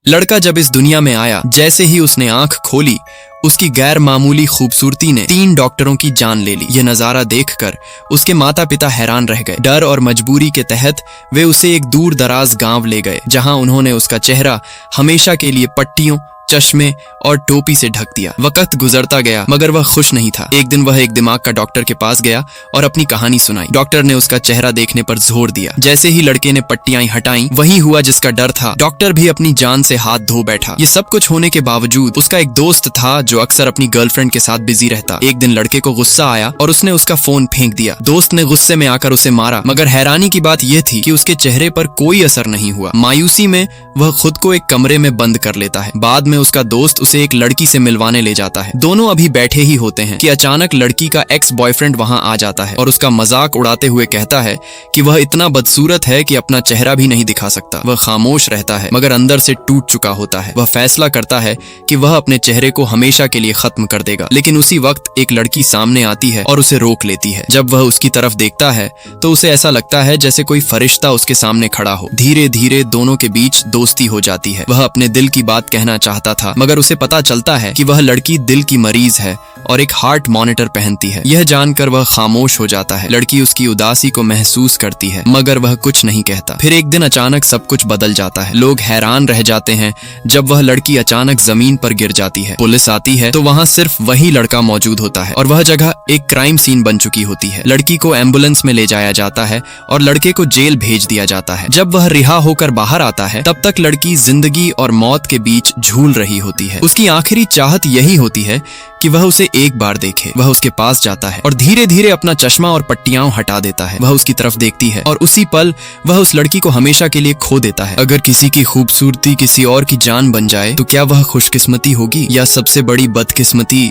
लड़का जब इस दुनिया में आया, जैसे ही उसने आंख खोली, उसकी गैर मामूली खूबसूरती ने 3 डॉक्टरों की जान ले ली। यह नजारा देखकर उसके माता पिता हैरान रह गए। डर और मजबूरी के तहत वे उसे एक दूर दराज गांव ले गए, जहां उन्होंने उसका चेहरा हमेशा के लिए पट्टियों, चश्मे और टोपी से ढक दिया। वक्त गुजरता गया, मगर वह खुश नहीं था। एक दिन वह एक दिमाग का डॉक्टर के पास गया और अपनी कहानी सुनाई। डॉक्टर ने उसका चेहरा देखने पर जोर दिया। जैसे ही लड़के ने पट्टियां हटाई, वही हुआ जिसका डर था। डॉक्टर भी अपनी जान से हाथ धो बैठा। ये सब कुछ होने के बावजूद उसका एक दोस्त था जो अक्सर अपनी गर्लफ्रेंड के साथ बिजी रहता। एक दिन लड़के को गुस्सा आया और उसने उसका फोन फेंक दिया। दोस्त ने गुस्से में आकर उसे मारा, मगर हैरानी की बात यह थी कि उसके चेहरे पर कोई असर नहीं हुआ। मायूसी में वह खुद को एक कमरे में बंद कर लेता है। बाद में उसका दोस्त उसे एक लड़की से मिलवाने ले जाता है। दोनों अभी बैठे ही होते हैं कि अचानक लड़की का एक्स बॉयफ्रेंड वहां आ जाता है और उसका मजाक उड़ाते हुए कहता है कि वह इतना बदसूरत है कि अपना चेहरा भी नहीं दिखा सकता। वह खामोश रहता है, मगर अंदर से टूट चुका होता है। वह फैसला करता है कि वह अपने चेहरे को हमेशा के लिए खत्म कर देगा। लेकिन उसी वक्त एक लड़की सामने आती है और उसे रोक लेती है। जब वह उसकी तरफ देखता है तो उसे ऐसा लगता है जैसे कोई फरिश्ता उसके सामने खड़ा हो। धीरे धीरे दोनों के बीच दोस्ती हो जाती है। वह अपने दिल की बात कहना चाहता था, मगर उसे पता चलता है कि वह लड़की दिल की मरीज है और एक हार्ट मॉनिटर पहनती है। यह जानकर वह खामोश हो जाता है। लड़की उसकी उदासी को महसूस करती है, मगर वह कुछ नहीं कहता। फिर एक दिन अचानक सब कुछ बदल जाता है। लोग हैरान रह जाते हैं जब वह लड़की अचानक जमीन पर गिर जाती है। पुलिस आती है तो वहां सिर्फ वही लड़का मौजूद होता है और वह जगह एक क्राइम सीन बन चुकी होती है। लड़की को एम्बुलेंस में ले जाया जाता है और लड़के को जेल भेज दिया जाता है। जब वह रिहा होकर बाहर आता है, तब तक लड़की जिंदगी और मौत के बीच झूल रही होती है। उसकी आखिरी चाहत यही होती है कि वह उसे एक बार देखे। वह उसके पास जाता है और धीरे धीरे अपना चश्मा और पट्टियां हटा देता है। वह उसकी तरफ देखती है और उसी पल वह उस लड़की को हमेशा के लिए खो देता है। अगर किसी की खूबसूरती किसी और की जान बन जाए तो क्या वह खुशकिस्मती होगी या सबसे बड़ी बदकिस्मती